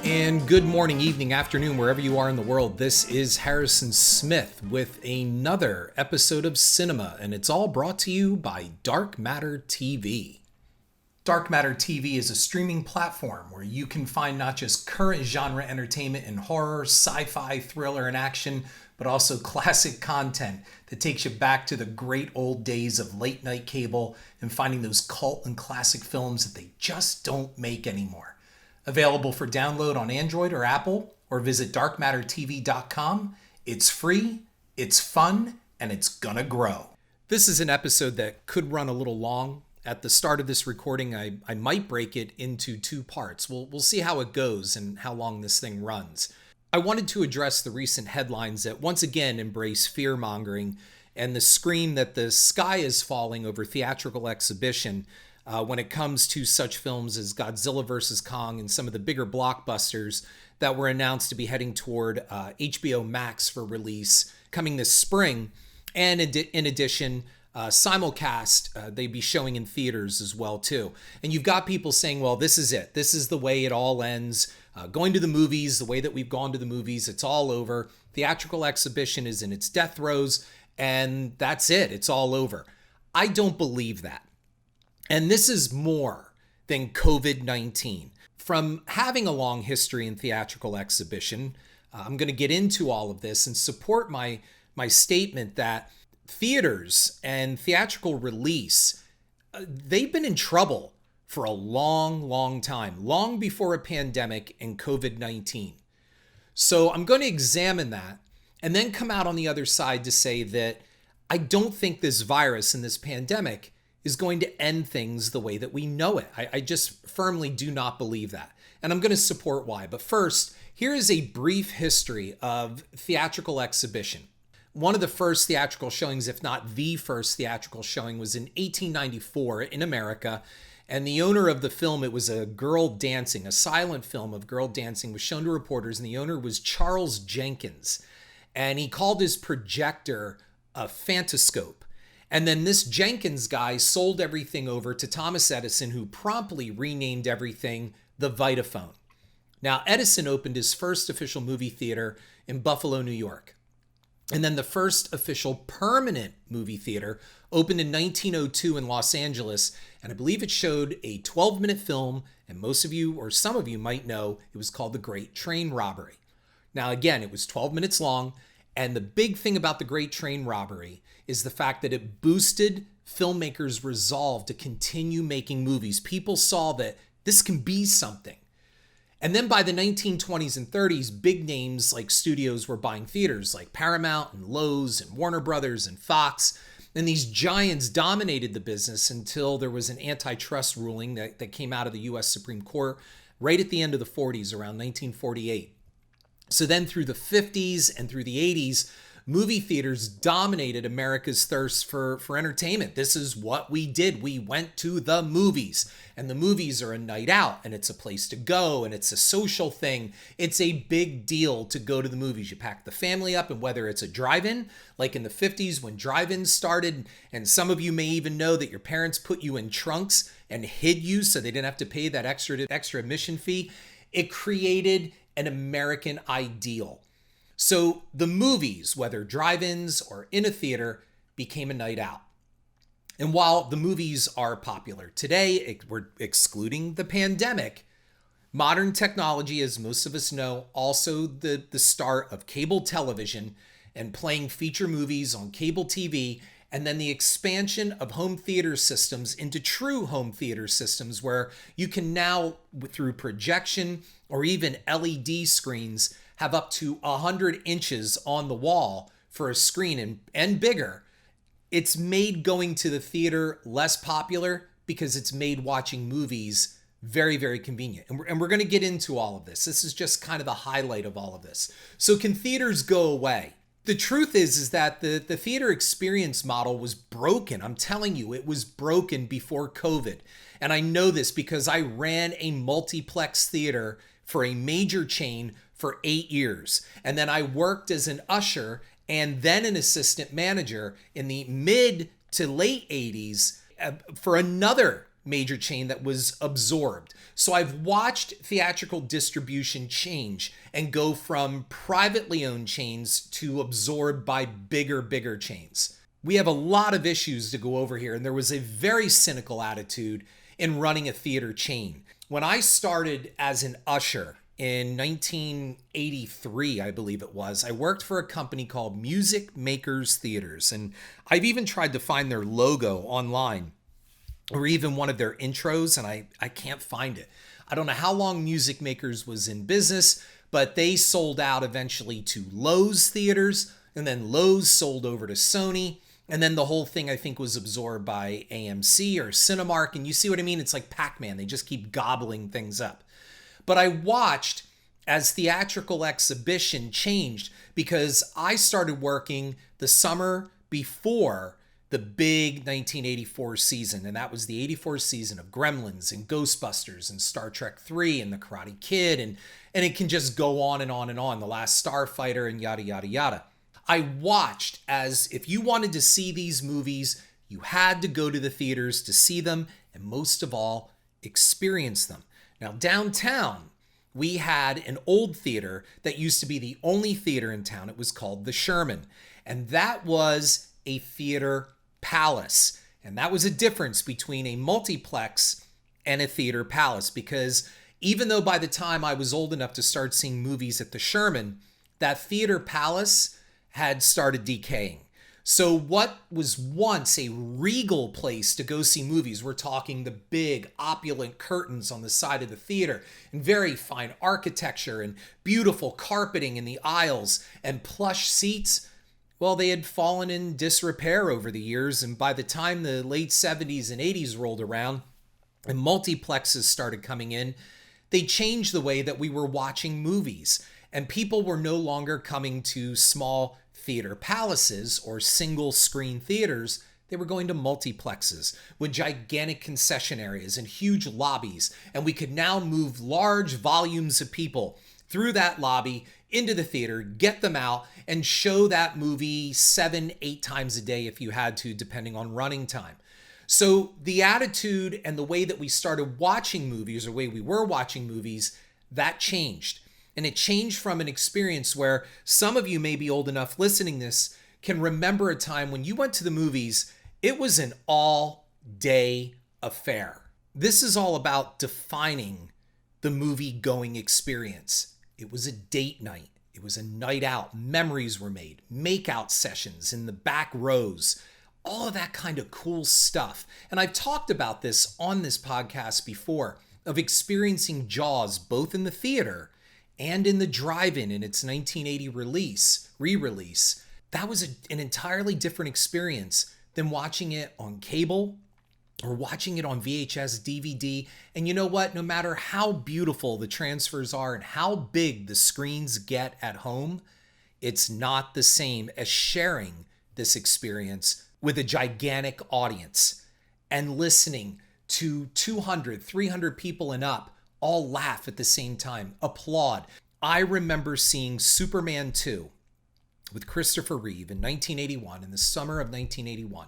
And good morning, evening, afternoon, wherever you are in the world. This is Harrison Smith with another episode of Cinema, and it's all brought to you by Dark Matter TV. Dark Matter TV is a streaming platform where you can find not just current genre entertainment in horror, sci-fi, thriller, and action, but also classic content that takes you back to the great old days of late night cable and finding those cult and classic films that they just don't make anymore. Available for download on Android or Apple, or visit darkmattertv.com. It's free, it's fun, and it's gonna grow. This is an episode that could run a little long. At the start of this recording, I might break it into two parts. We'll see how it goes and how long this thing runs. I wanted to address the recent headlines that once again embrace fear-mongering and the scream that the sky is falling over theatrical exhibition when it comes to such films as Godzilla vs. Kong and some of the bigger blockbusters that were announced to be heading toward HBO Max for release coming this spring. And in addition, simulcast, they'd be showing in theaters as well too. And you've got people saying, well, this is it. This is the way it all ends. Going to the movies, the way that we've gone to the movies, it's all over. Theatrical exhibition is in its death throes, and that's it. It's all over. I don't believe that. And this is more than COVID-19. From having a long history in theatrical exhibition, I'm going to get into all of this and support my statement that theaters and theatrical release, they've been in trouble for a long time, long before a pandemic and COVID-19. So I'm going to examine that and then come out on the other side to say that I don't think this virus and this pandemic is going to end things the way that we know it. I just firmly do not believe that. And I'm going to support why. But first, here is a brief history of theatrical exhibition. One of the first theatrical showings, if not the first theatrical showing, was in 1894 in America. And the owner of the film, it was a girl dancing, a silent film of girl dancing, was shown to reporters. And the owner was Charles Jenkins. And he called his projector a phantoscope. And then this Jenkins guy sold everything over to Thomas Edison, who promptly renamed everything the Vitaphone. Now, Edison opened his first official movie theater in Buffalo, New York. And then the first official permanent movie theater opened in 1902 in Los Angeles. And I believe it showed a 12-minute film. And most of you, or some of you might know, it was called The Great Train Robbery. Now, again, it was 12 minutes long. And the big thing about The Great Train Robbery is the fact that it boosted filmmakers' resolve to continue making movies. People saw that this can be something. And then by the 1920s and 30s, big names like studios were buying theaters like Paramount and Lowe's and Warner Brothers and Fox. And these giants dominated the business until there was an antitrust ruling that came out of the U.S. Supreme Court right at the end of the 40s, around 1948. So then through the 50s and through the 80s, movie theaters dominated America's thirst for entertainment. This is what we did. We went to the movies, and the movies are a night out, and it's a place to go, and it's a social thing. It's a big deal to go to the movies. You pack the family up, and whether it's a drive-in, like in the 50s when drive-ins started, and some of you may even know that your parents put you in trunks and hid you so they didn't have to pay that extra admission fee. It created an American ideal. So the movies, whether drive-ins or in a theater, became a night out. And while the movies are popular today, we're excluding the pandemic, modern technology, as most of us know, also the start of cable television and playing feature movies on cable TV, and then the expansion of home theater systems into true home theater systems where you can now, through projection or even LED screens, have up to 100 inches on the wall for a screen and bigger. It's made going to the theater less popular because it's made watching movies very, very convenient. And we're going to get into all of this. This is just kind of the highlight of all of this. So can theaters go away? The truth is that the theater experience model was broken. I'm telling you, it was broken before COVID. And I know this because I ran a multiplex theater for a major chain for 8 years. And then I worked as an usher and then an assistant manager in the mid to late 80s for another major chain that was absorbed. So I've watched theatrical distribution change and go from privately owned chains to absorbed by bigger chains. We have a lot of issues to go over here, and there was a very cynical attitude in running a theater chain. When I started as an usher in 1983, I believe it was, I worked for a company called Music Makers Theaters, and I've even tried to find their logo online or even one of their intros, and I can't find it. I don't know how long Music Makers was in business, but they sold out eventually to Lowe's Theaters, and then Lowe's sold over to Sony, and then the whole thing, I think, was absorbed by AMC or Cinemark, and you see what I mean? It's like Pac-Man. They just keep gobbling things up. But I watched as theatrical exhibition changed because I started working the summer before the big 1984 season, and that was the 84 season of Gremlins and Ghostbusters and Star Trek 3 and The Karate Kid, and it can just go on and on and on, The Last Starfighter and yada, yada, yada. I watched as if you wanted to see these movies, you had to go to the theaters to see them, and most of all, experience them. Now, downtown, we had an old theater that used to be the only theater in town. It was called the Sherman, and that was a theater palace. And that was a difference between a multiplex and a theater palace, because even though by the time I was old enough to start seeing movies at the Sherman, that theater palace had started decaying. So what was once a regal place to go see movies, we're talking the big opulent curtains on the side of the theater and very fine architecture and beautiful carpeting in the aisles and plush seats, well, they had fallen in disrepair over the years. And by the time the late 70s and 80s rolled around and multiplexes started coming in, they changed the way that we were watching movies. And people were no longer coming to small theater palaces or single screen theaters. They were going to multiplexes with gigantic concession areas and huge lobbies. And we could now move large volumes of people through that lobby into the theater, get them out, and show that movie 7-8 times a day if you had to, depending on running time. So the attitude and the way that we started watching movies, or the way we were watching movies, that changed. And it changed from an experience where some of you may be old enough listening this can remember a time when you went to the movies, it was an all-day affair. This is all about defining the movie-going experience. It was a date night. It was a night out. Memories were made. Make-out sessions in the back rows. All of that kind of cool stuff. And I've talked about this on this podcast before, of experiencing Jaws both in the theater and in the drive-in in its 1980 re-release. That was an entirely different experience than watching it on cable or watching it on VHS, DVD. And you know what? No matter how beautiful the transfers are and how big the screens get at home, it's not the same as sharing this experience with a gigantic audience and listening to 200, 300 people and up all laugh at the same time, applaud. I remember seeing Superman 2 with Christopher Reeve in 1981, in the summer of 1981.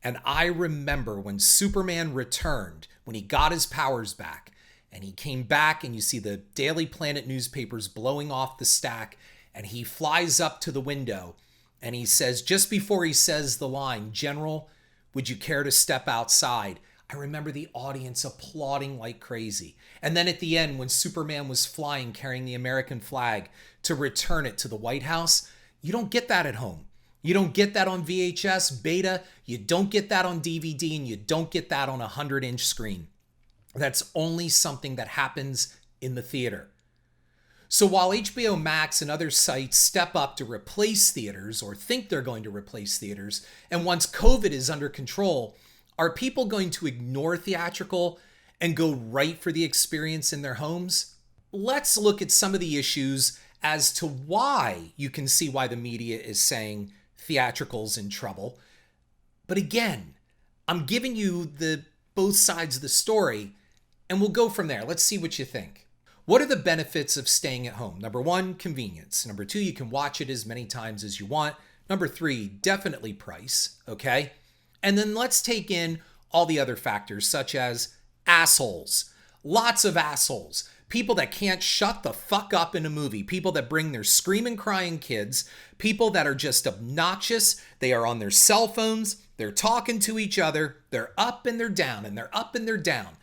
And I remember when Superman returned, when he got his powers back, and he came back and you see the Daily Planet newspapers blowing off the stack, and he flies up to the window and he says, just before he says the line, "General, would you care to step outside?" I remember the audience applauding like crazy. And then at the end, when Superman was flying, carrying the American flag to return it to the White House, you don't get that at home. You don't get that on VHS, beta, you don't get that on DVD, and you don't get that on a 100-inch screen. That's only something that happens in the theater. So while HBO Max and other sites step up to replace theaters or think they're going to replace theaters, and once COVID is under control, are people going to ignore theatrical and go right for the experience in their homes? Let's look at some of the issues as to why you can see why the media is saying theatrical's in trouble. But again, I'm giving you the both sides of the story, and we'll go from there. Let's see what you think. What are the benefits of staying at home? Number one, convenience. Number two, you can watch it as many times as you want. Number three, definitely price, okay? And then let's take in all the other factors, such as assholes. Lots of assholes. People that can't shut the fuck up in a movie. People that bring their screaming, crying kids. People that are just obnoxious. They are on their cell phones. They're talking to each other. They're up and they're down, and they're up and they're down.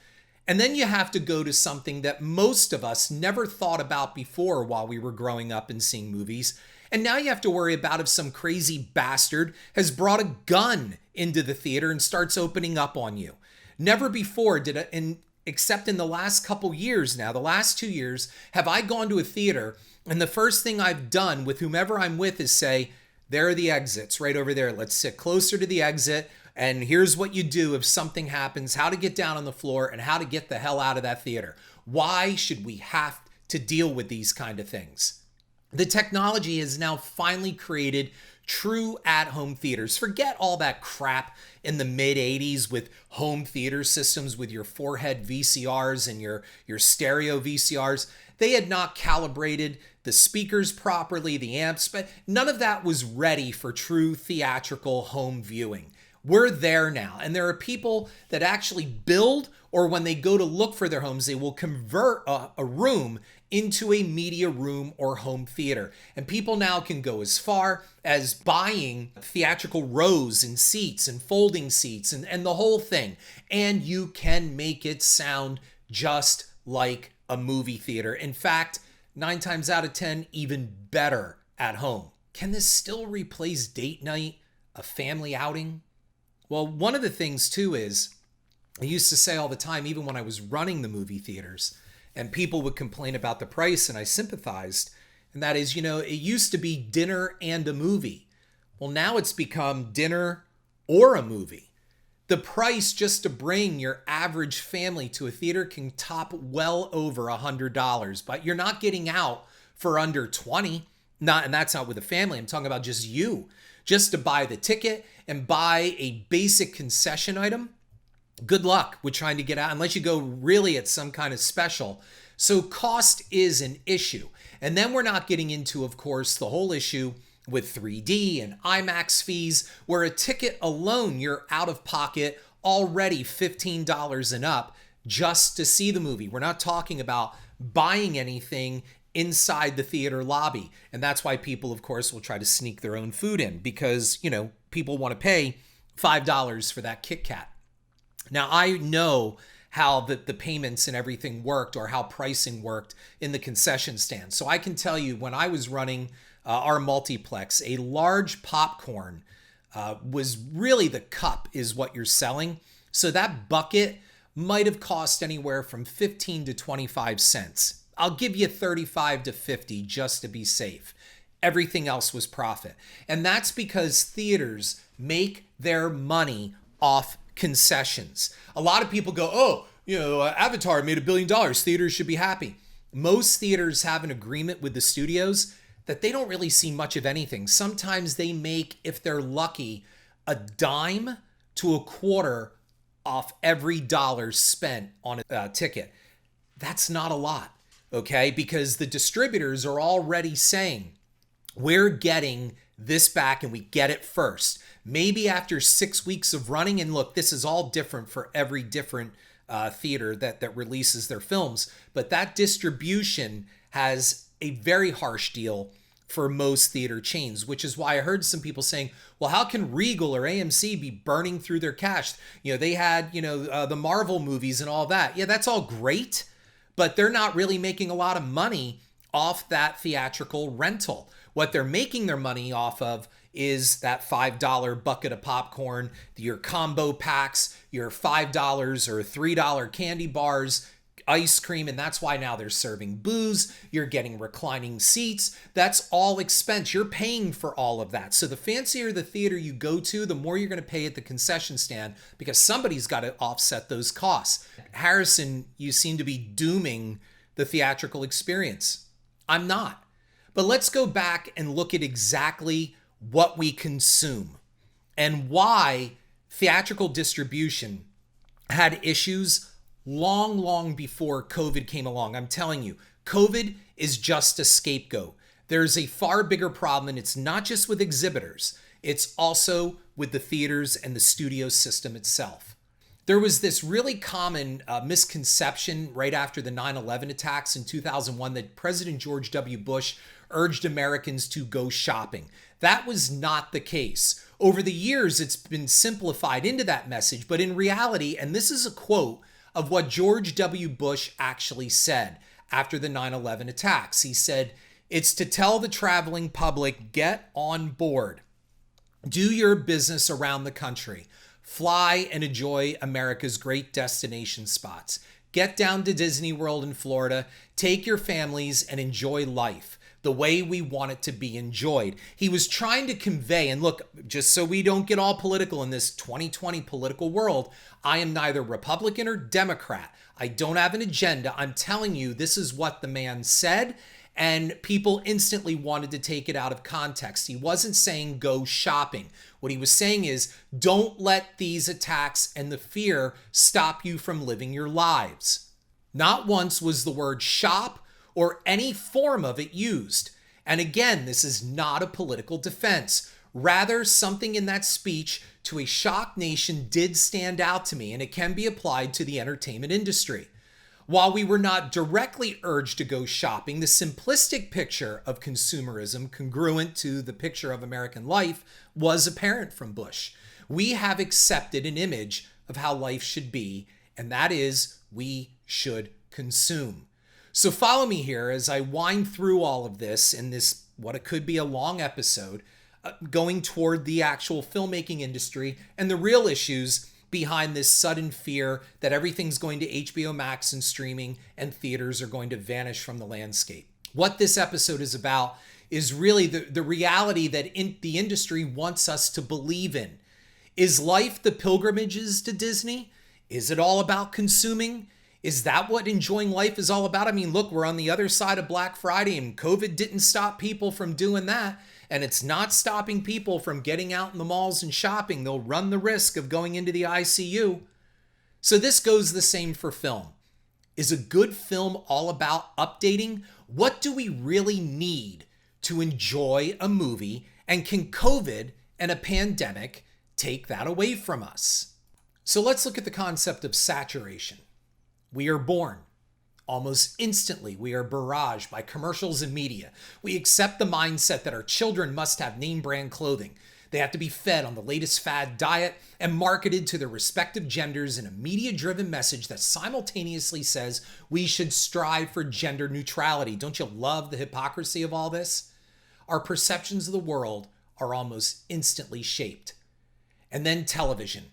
And then you have to go to something that most of us never thought about before while we were growing up and seeing movies. And now you have to worry about if some crazy bastard has brought a gun into the theater and starts opening up on you. Never before except in the last couple years now, the last 2 years, have I gone to a theater and the first thing I've done with whomever I'm with is say, there are the exits right over there. Let's sit closer to the exit. And here's what you do if something happens, how to get down on the floor and how to get the hell out of that theater. Why should we have to deal with these kind of things? The technology has now finally created true at-home theaters. Forget all that crap in the mid-'80s with home theater systems with your four-head VCRs and your stereo VCRs. They had not calibrated the speakers properly, the amps, but none of that was ready for true theatrical home viewing. We're there now, and there are people that actually build, or when they go to look for their homes, they will convert a room into a media room or home theater. And people now can go as far as buying theatrical rows and seats and folding seats and the whole thing. And you can make it sound just like a movie theater. In fact, 9 times out of 10, even better at home. Can this still replace date night, a family outing? Well, one of the things too is, I used to say all the time, even when I was running the movie theaters, and people would complain about the price, and I sympathized, and that is, it used to be dinner and a movie. Well, now it's become dinner or a movie. The price just to bring your average family to a theater can top well over $100, but you're not getting out for under $20. And that's not with a family. I'm talking about just you. Just to buy the ticket and buy a basic concession item, good luck with trying to get out unless you go really at some kind of special. So cost is an issue. And then we're not getting into, of course, the whole issue with 3D and IMAX fees, where a ticket alone, you're out of pocket already $15 and up just to see the movie. We're not talking about buying anything inside the theater lobby. And that's why people, of course, will try to sneak their own food in because, people want to pay $5 for that Kit Kat. Now, I know how the payments and everything worked or how pricing worked in the concession stand. So I can tell you when I was running our multiplex, a large popcorn was really the cup is what you're selling. So that bucket might have cost anywhere from 15 to 25 cents. I'll give you 35 to 50 just to be safe. Everything else was profit. And that's because theaters make their money off concessions. A lot of people go, Avatar made $1 billion. Theaters should be happy. Most theaters have an agreement with the studios that they don't really see much of anything. Sometimes they make, if they're lucky, a dime to a quarter off every dollar spent on a ticket. That's not a lot. Okay, because the distributors are already saying, we're getting this back and we get it first. Maybe after 6 weeks of running, and look, this is all different for every different theater that releases their films, but that distribution has a very harsh deal for most theater chains, which is why I heard some people saying, well, how can Regal or AMC be burning through their cash? They had, the Marvel movies and all that. Yeah, that's all great. But they're not really making a lot of money off that theatrical rental. What they're making their money off of is that $5 bucket of popcorn, your combo packs, your $5 or $3 candy bars, ice cream, and that's why now they're serving booze. You're getting reclining seats. That's all expense. You're paying for all of that. So the fancier the theater you go to, the more you're going to pay at the concession stand because somebody's got to offset those costs. Harrison, you seem to be dooming the theatrical experience. I'm not. But let's go back and look at exactly what we consume and why theatrical distribution had issues long before COVID came along. I'm telling you, COVID is just a scapegoat. There's a far bigger problem, and it's not just with exhibitors. It's also with the theaters and the studio system itself. There was this really common misconception right after the 9/11 attacks in 2001 that President George W. Bush urged Americans to go shopping. That was not the case. Over the years, it's been simplified into that message, but in reality, and this is a quote of what George W. Bush actually said after the 9/11 attacks. He said, "It's to tell the traveling public, get on board. Do your business around the country. Fly and enjoy America's great destination spots. Get down to Disney World in Florida. Take your families and enjoy life the way we want it to be enjoyed." He was trying to convey, and look, just so we don't get all political in this 2020 political world, I am neither Republican or Democrat. I don't have an agenda. I'm telling you, this is what the man said, and people instantly wanted to take it out of context. He wasn't saying go shopping. What he was saying is, don't let these attacks and the fear stop you from living your lives. Not once was the word shop or any form of it used. And again, this is not a political defense. Rather, something in that speech to a shocked nation did stand out to me, and it can be applied to the entertainment industry. While we were not directly urged to go shopping, the simplistic picture of consumerism congruent to the picture of American life was apparent from Bush. We have accepted an image of how life should be, and that is we should consume. So follow me here as I wind through all of this in this, what it could be a long episode, going toward the actual filmmaking industry and the real issues behind this sudden fear that everything's going to HBO Max and streaming and theaters are going to vanish from the landscape. What this episode is about is really the reality that the industry wants us to believe in. Is life the pilgrimages to Disney? Is it all about consuming? Is that what enjoying life is all about? I mean, look, we're on the other side of Black Friday and COVID didn't stop people from doing that. And it's not stopping people from getting out in the malls and shopping. They'll run the risk of going into the ICU. So this goes the same for film. Is a good film all about updating? What do we really need to enjoy a movie? And can COVID and a pandemic take that away from us? So let's look at the concept of saturation. We are born. Almost instantly, we are barraged by commercials and media. We accept the mindset that our children must have name brand clothing. They have to be fed on the latest fad diet and marketed to their respective genders in a media-driven message that simultaneously says we should strive for gender neutrality. Don't you love the hypocrisy of all this? Our perceptions of the world are almost instantly shaped. And then television.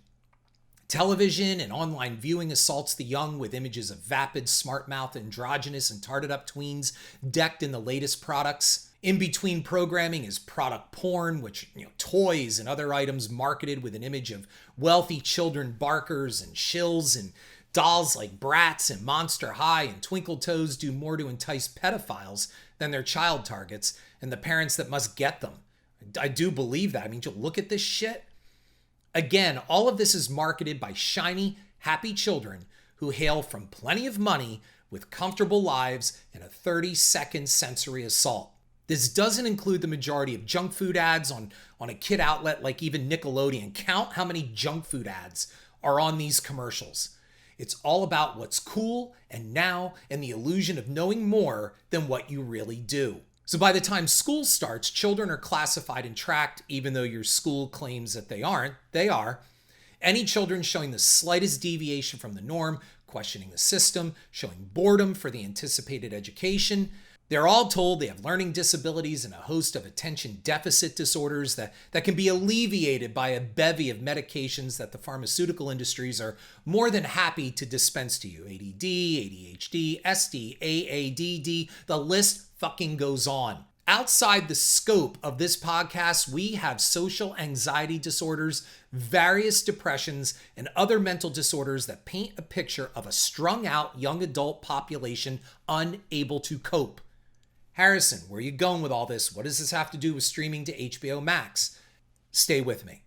Television and online viewing assaults the young with images of vapid, smart-mouthed, androgynous, and tarted-up tweens decked in the latest products. In between programming is product porn, which, toys and other items marketed with an image of wealthy children barkers and shills, and dolls like Bratz and Monster High and Twinkle Toes do more to entice pedophiles than their child targets and the parents that must get them. I do believe that. I mean, look at this shit. Again, all of this is marketed by shiny, happy children who hail from plenty of money with comfortable lives and a 30-second sensory assault. This doesn't include the majority of junk food ads on a kid outlet like even Nickelodeon. Count how many junk food ads are on these commercials. It's all about what's cool and now and the illusion of knowing more than what you really do. So by the time school starts, children are classified and tracked, even though your school claims that they aren't. They are. Any children showing the slightest deviation from the norm, questioning the system, showing boredom for the anticipated education. They're all told they have learning disabilities and a host of attention deficit disorders that can be alleviated by a bevy of medications that the pharmaceutical industries are more than happy to dispense to you. ADD, ADHD, SD, AADD, the list fucking goes on. Outside the scope of this podcast, we have social anxiety disorders, various depressions, and other mental disorders that paint a picture of a strung out young adult population unable to cope. Harrison, where are you going with all this? What does this have to do with streaming to HBO Max? Stay with me.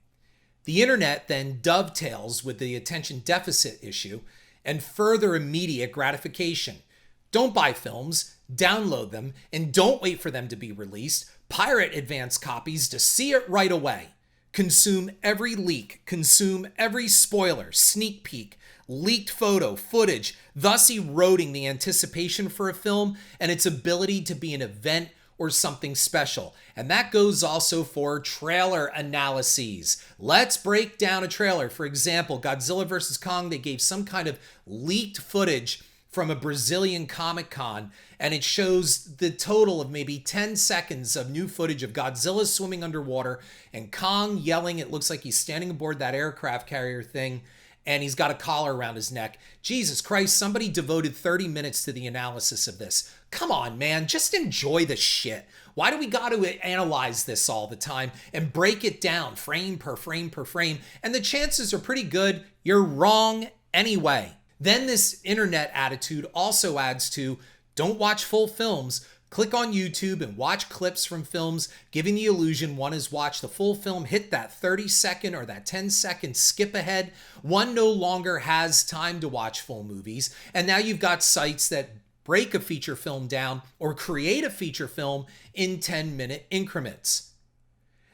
The internet then dovetails with the attention deficit issue and further immediate gratification. Don't buy films, download them, and don't wait for them to be released. Pirate advance copies to see it right away. Consume every leak, consume every spoiler, sneak peek, leaked footage, thus eroding the anticipation for a film and its ability to be an event or something special. And that goes also for trailer analyses. Let's break down a trailer. For example, Godzilla vs. Kong, they gave some kind of leaked footage from a Brazilian Comic-Con, and it shows the total of maybe 10 seconds of new footage of Godzilla swimming underwater and Kong yelling. It looks like he's standing aboard that aircraft carrier thing, and he's got a collar around his neck. Jesus Christ, somebody devoted 30 minutes to the analysis of this. Come on, man, just enjoy the shit. Why do we got to analyze this all the time and break it down frame per frame per frame? And the chances are pretty good you're wrong anyway. Then this internet attitude also adds to, don't watch full films. Click on YouTube and watch clips from films, giving the illusion one has watched the full film, hit that 30-second or that 10-second skip ahead. One no longer has time to watch full movies. And now you've got sites that break a feature film down or create a feature film in 10-minute increments.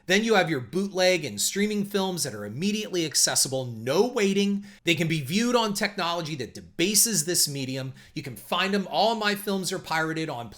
Then you have your bootleg and streaming films that are immediately accessible, no waiting. They can be viewed on technology that debases this medium. You can find them. All my films are pirated on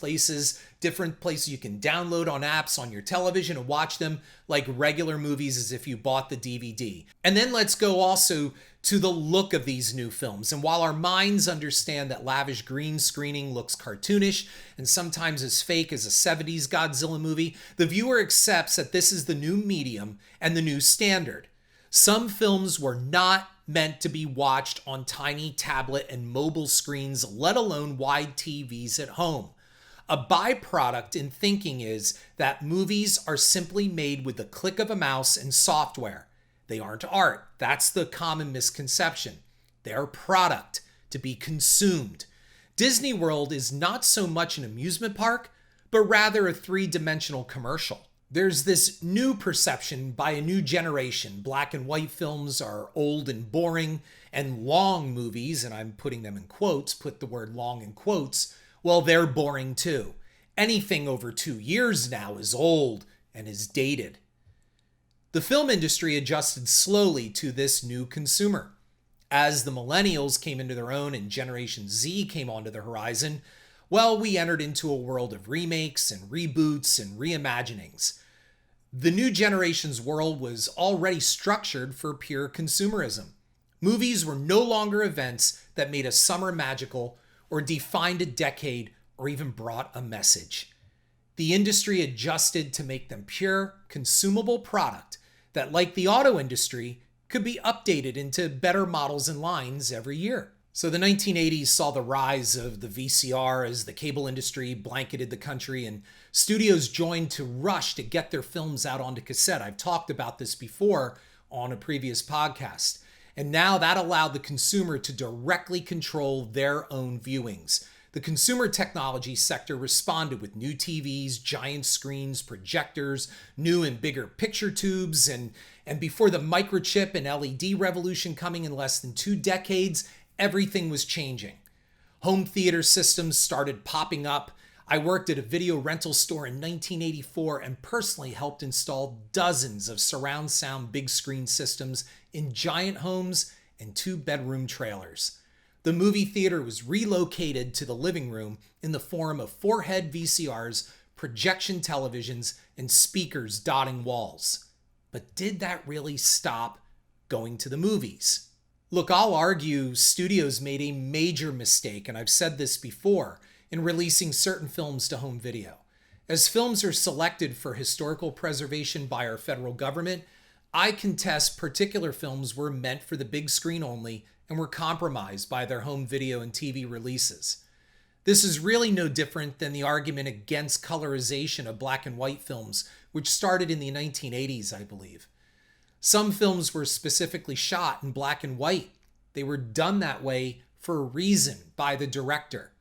different places you can download on apps on your television and watch them like regular movies as if you bought the DVD. And then let's go also to the look of these new films. And while our minds understand that lavish green screening looks cartoonish and sometimes as fake as a 70s Godzilla movie, the viewer accepts that this is the new medium and the new standard. Some films were not meant to be watched on tiny tablet and mobile screens, let alone wide TVs at home. A byproduct in thinking is that movies are simply made with the click of a mouse and software. They aren't art. That's the common misconception. They're product to be consumed. Disney World is not so much an amusement park, but rather a three-dimensional commercial. There's this new perception by a new generation. Black and white films are old and boring, and long movies, and I'm putting them in quotes, put the word long in quotes, well, they're boring too. Anything over 2 years now is old and is dated. The film industry adjusted slowly to this new consumer. As the millennials came into their own and Generation Z came onto the horizon, well, we entered into a world of remakes and reboots and reimaginings. The new generation's world was already structured for pure consumerism. Movies were no longer events that made a summer magical or defined a decade or even brought a message. The industry adjusted to make them pure, consumable product that, like the auto industry, could be updated into better models and lines every year. So the 1980s saw the rise of the VCR as the cable industry blanketed the country and studios joined to rush to get their films out onto cassette. I've talked about this before on a previous podcast. And now that allowed the consumer to directly control their own viewings. The consumer technology sector responded with new TVs, giant screens, projectors, new and bigger picture tubes, and before the microchip and LED revolution coming in less than 2 decades, everything was changing. Home theater systems started popping up. I worked at a video rental store in 1984 and personally helped install dozens of surround sound big screen systems in giant homes and 2-bedroom trailers. The movie theater was relocated to the living room in the form of 4-head VCRs, projection televisions, and speakers dotting walls. But did that really stop going to the movies? Look, I'll argue studios made a major mistake, and I've said this before, in releasing certain films to home video. As films are selected for historical preservation by our federal government, I contest particular films were meant for the big screen only and were compromised by their home video and TV releases. This is really no different than the argument against colorization of black and white films, which started in the 1980s, I believe. Some films were specifically shot in black and white. They were done that way for a reason by the director.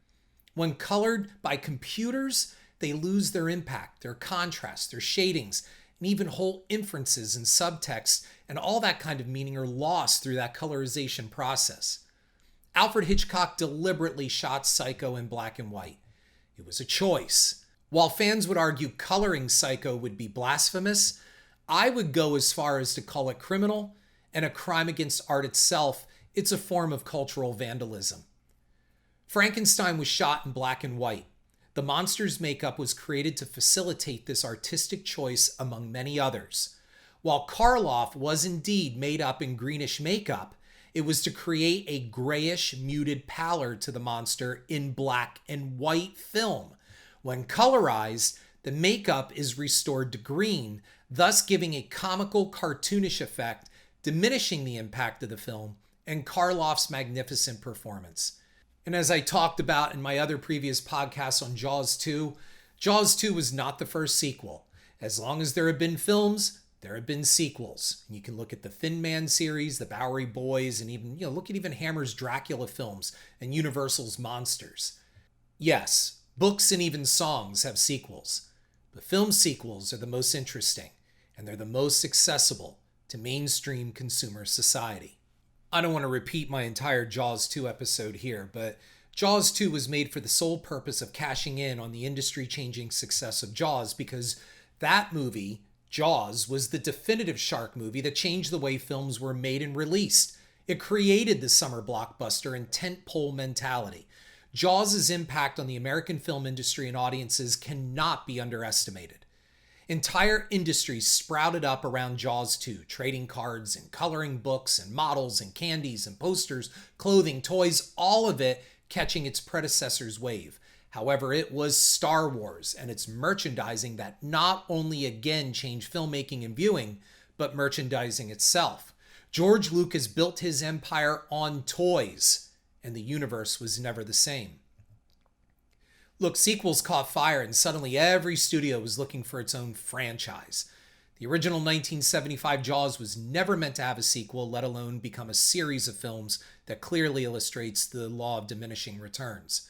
When colored by computers, they lose their impact, their contrast, their shadings, and even whole inferences and subtext and all that kind of meaning are lost through that colorization process. Alfred Hitchcock deliberately shot Psycho in black and white. It was a choice. While fans would argue coloring Psycho would be blasphemous, I would go as far as to call it criminal and a crime against art itself it's a form of cultural vandalism. Frankenstein was shot in black and white. The monster's makeup was created to facilitate this artistic choice among many others. While Karloff was indeed made up in greenish makeup, it was to create a grayish, muted pallor to the monster in black and white film. When colorized, the makeup is restored to green, thus giving a comical, cartoonish effect, diminishing the impact of the film and Karloff's magnificent performance. And as I talked about in my other previous podcasts on Jaws 2, Jaws 2 was not the first sequel. As long as there have been films, there have been sequels. You can look at the Thin Man series, the Bowery Boys, and even, look at even Hammer's Dracula films and Universal's Monsters. Yes, books and even songs have sequels, but film sequels are the most interesting, and they're the most accessible to mainstream consumer society. I don't want to repeat my entire Jaws 2 episode here, but Jaws 2 was made for the sole purpose of cashing in on the industry-changing success of Jaws, because that movie, Jaws, was the definitive shark movie that changed the way films were made and released. It created the summer blockbuster and tentpole mentality. Jaws' impact on the American film industry and audiences cannot be underestimated. Entire industries sprouted up around Jaws 2, trading cards and coloring books and models and candies and posters, clothing, toys, all of it catching its predecessor's wave. However, it was Star Wars and its merchandising that not only again changed filmmaking and viewing, but merchandising itself. George Lucas built his empire on toys, and the universe was never the same. Look, sequels caught fire, and suddenly every studio was looking for its own franchise. The original 1975 Jaws was never meant to have a sequel, let alone become a series of films that clearly illustrates the law of diminishing returns.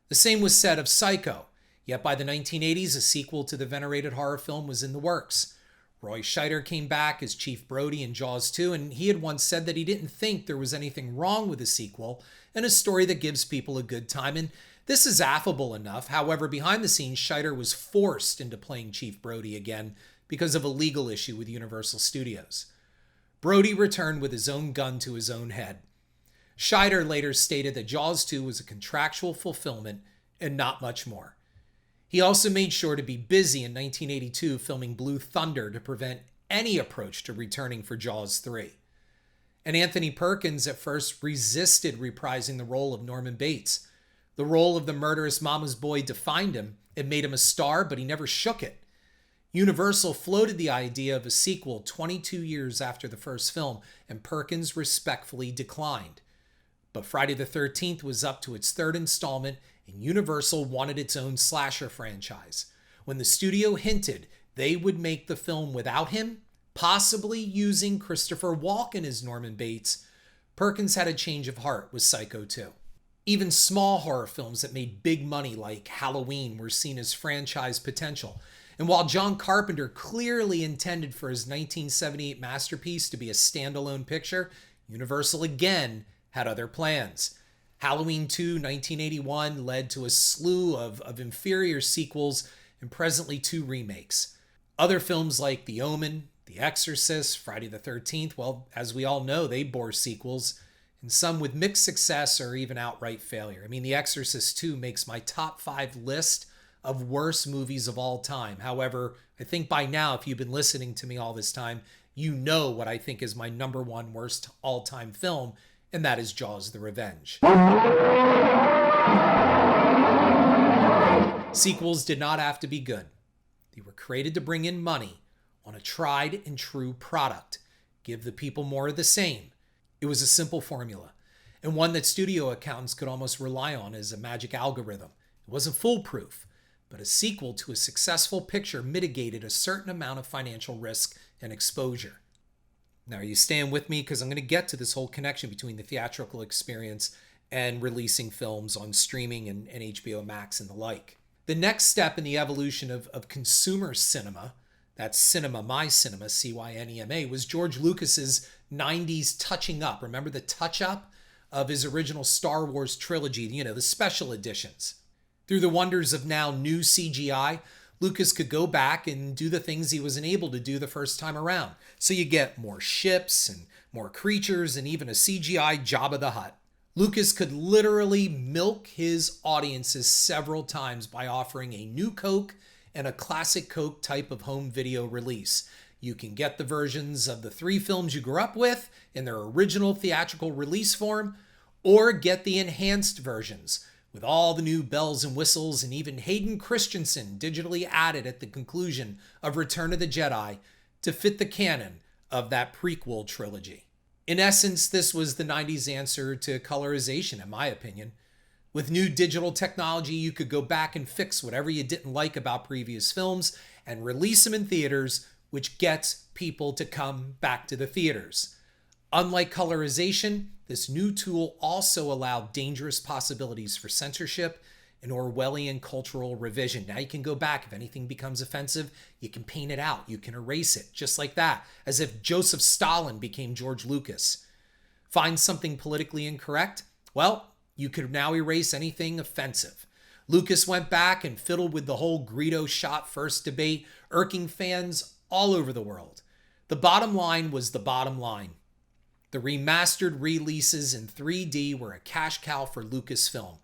The same was said of Psycho, yet by the 1980s, a sequel to the venerated horror film was in the works. Roy Scheider came back as Chief Brody in Jaws 2, and he had once said that he didn't think there was anything wrong with a sequel and a story that gives people a good time, and this is affable enough. However, behind the scenes, Scheider was forced into playing Chief Brody again because of a legal issue with Universal Studios. Brody returned with his own gun to his own head. Scheider later stated that Jaws 2 was a contractual fulfillment and not much more. He also made sure to be busy in 1982 filming Blue Thunder to prevent any approach to returning for Jaws 3. And Anthony Perkins at first resisted reprising the role of Norman Bates. The role of the murderous mama's boy defined him. It made him a star, but he never shook it. Universal floated the idea of a sequel 22 years after the first film, and Perkins respectfully declined. But Friday the 13th was up to its third installment, and Universal wanted its own slasher franchise. When the studio hinted they would make the film without him, possibly using Christopher Walken as Norman Bates, Perkins had a change of heart with Psycho 2. Even small horror films that made big money like Halloween were seen as franchise potential. And while John Carpenter clearly intended for his 1978 masterpiece to be a standalone picture, Universal again had other plans. Halloween 2, 1981 led to a slew of inferior sequels and presently 2 remakes. Other films like The Omen, The Exorcist, Friday the 13th, well, as we all know, they bore sequels, and some with mixed success or even outright failure. I mean, The Exorcist 2 makes my top 5 list of worst movies of all time. However, I think by now, if you've been listening to me all this time, you know what I think is my number 1 worst all-time film, and that is Jaws: The Revenge. Sequels did not have to be good. They were created to bring in money on a tried and true product. Give the people more of the same. It was a simple formula, and one that studio accountants could almost rely on as a magic algorithm. It wasn't foolproof, but a sequel to a successful picture mitigated a certain amount of financial risk and exposure. Now, are you staying with me? Because I'm going to get to this whole connection between the theatrical experience and releasing films on streaming and HBO Max and the like. The next step in the evolution of consumer cinema, that's cinema, my cinema, CYNEMA, was George Lucas's 90s touching up. Remember the touch-up of his original Star Wars trilogy, the special editions. Through the wonders of now new CGI, Lucas could go back and do the things he wasn't able to do the first time around. So you get more ships and more creatures and even a CGI Jabba the Hutt. Lucas could literally milk his audiences several times by offering a new Coke and a classic Coke type of home video release. You can get the versions of the 3 films you grew up with in their original theatrical release form, or get the enhanced versions with all the new bells and whistles and even Hayden Christensen digitally added at the conclusion of Return of the Jedi to fit the canon of that prequel trilogy. In essence, this was the 90s answer to colorization, in my opinion. With new digital technology, you could go back and fix whatever you didn't like about previous films and release them in theaters, which gets people to come back to the theaters. Unlike colorization, this new tool also allowed dangerous possibilities for censorship and Orwellian cultural revision. Now you can go back. If anything becomes offensive, you can paint it out. You can erase it, just like that, as if Joseph Stalin became George Lucas. Find something politically incorrect? Well, you could now erase anything offensive. Lucas went back and fiddled with the whole Greedo shot first debate, irking fans all over the world. The bottom line was the bottom line. The remastered releases in 3D were a cash cow for Lucasfilm.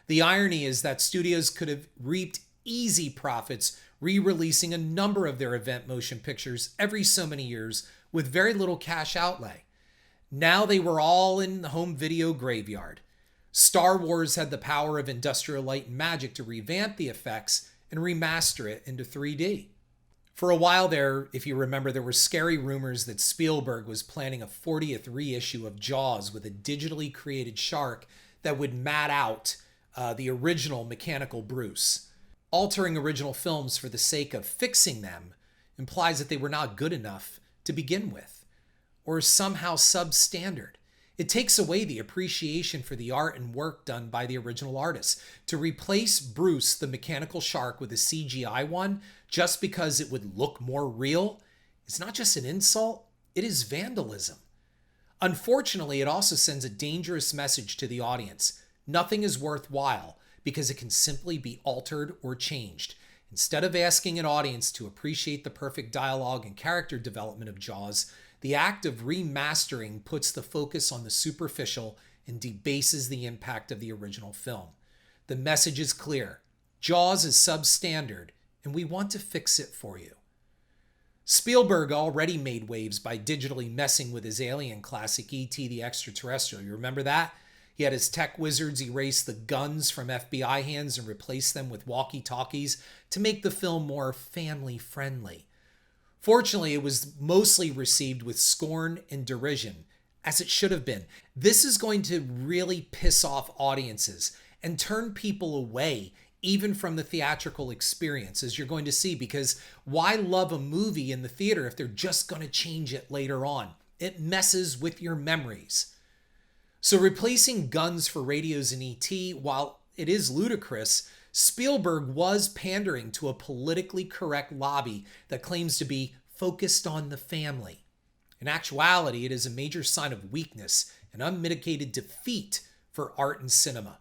The irony is that studios could have reaped easy profits re-releasing a number of their event motion pictures every so many years with very little cash outlay. Now they were all in the home video graveyard. Star Wars had the power of industrial light and magic to revamp the effects and remaster it into 3D. For a while there, if you remember, there were scary rumors that Spielberg was planning a 40th reissue of Jaws with a digitally created shark that would mat out the original mechanical Bruce. Altering original films for the sake of fixing them implies that they were not good enough to begin with, or somehow substandard. It takes away the appreciation for the art and work done by the original artists. To replace Bruce the mechanical shark with a CGI one just because it would look more real is not just an insult, it is vandalism. Unfortunately, it also sends a dangerous message to the audience. Nothing is worthwhile because it can simply be altered or changed. Instead of asking an audience to appreciate the perfect dialogue and character development of Jaws, the act of remastering puts the focus on the superficial and debases the impact of the original film. The message is clear. Jaws is substandard, and we want to fix it for you. Spielberg already made waves by digitally messing with his alien classic E.T. the Extraterrestrial. You remember that? He had his tech wizards erase the guns from FBI hands and replace them with walkie-talkies to make the film more family-friendly. Fortunately, it was mostly received with scorn and derision, as it should have been. This is going to really piss off audiences and turn people away even from the theatrical experience, as you're going to see, because why love a movie in the theater if they're just going to change it later on? It messes with your memories. So replacing guns for radios in E.T., while it is ludicrous, Spielberg was pandering to a politically correct lobby that claims to be focused on the family. In actuality, it is a major sign of weakness and unmitigated defeat for art and cinema.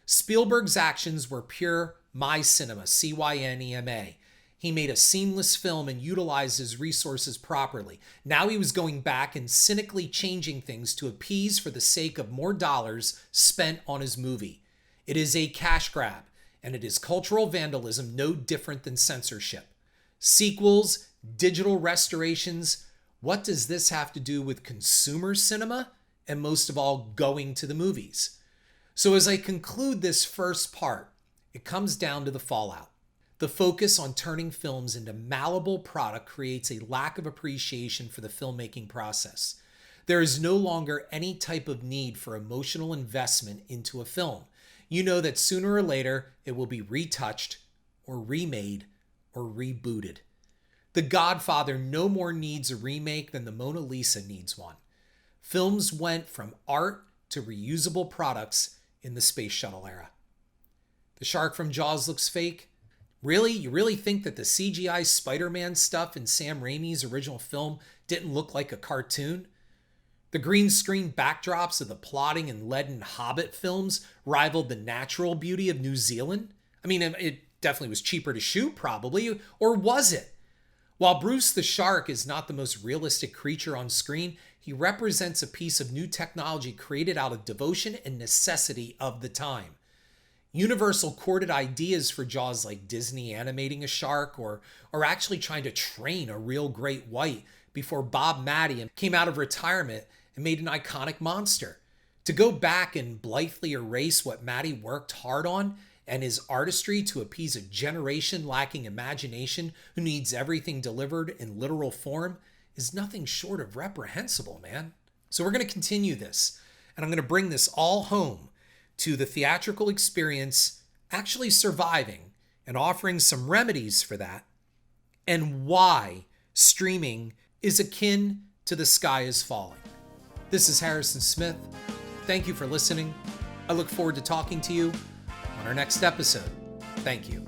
Spielberg's actions were pure my cinema, C-Y-N-E-M-A. He made a seamless film and utilized his resources properly. Now he was going back and cynically changing things to appease for the sake of more dollars spent on his movie. It is a cash grab, and it is cultural vandalism no different than censorship. Sequels, digital restorations, what does this have to do with consumer cinema? And most of all, going to the movies? So as I conclude this first part, it comes down to the fallout. The focus on turning films into malleable product creates a lack of appreciation for the filmmaking process. There is no longer any type of need for emotional investment into a film. You know that sooner or later it will be retouched or remade or rebooted. The Godfather no more needs a remake than the Mona Lisa needs one. Films went from art to reusable products in the space shuttle era. The shark from Jaws looks fake? Really? You really think that the CGI Spider-Man stuff in Sam Raimi's original film didn't look like a cartoon? The green screen backdrops of the plotting and leaden Hobbit films rivaled the natural beauty of New Zealand? I mean, it Definitely was cheaper to shoot, probably. Or was it? While Bruce the shark is not the most realistic creature on screen, he represents a piece of new technology created out of devotion and necessity of the time. Universal courted ideas for Jaws like Disney animating a shark or actually trying to train a real great white before Bob Matty came out of retirement and made an iconic monster. To go back and blithely erase what Matty worked hard on and his artistry to appease a generation lacking imagination who needs everything delivered in literal form is nothing short of reprehensible, man. So we're going to continue this, and I'm going to bring this all home to the theatrical experience actually surviving and offering some remedies for that, and why streaming is akin to The Sky is Falling. This is Harrison Smith. Thank you for listening. I look forward to talking to you on our next episode. Thank you.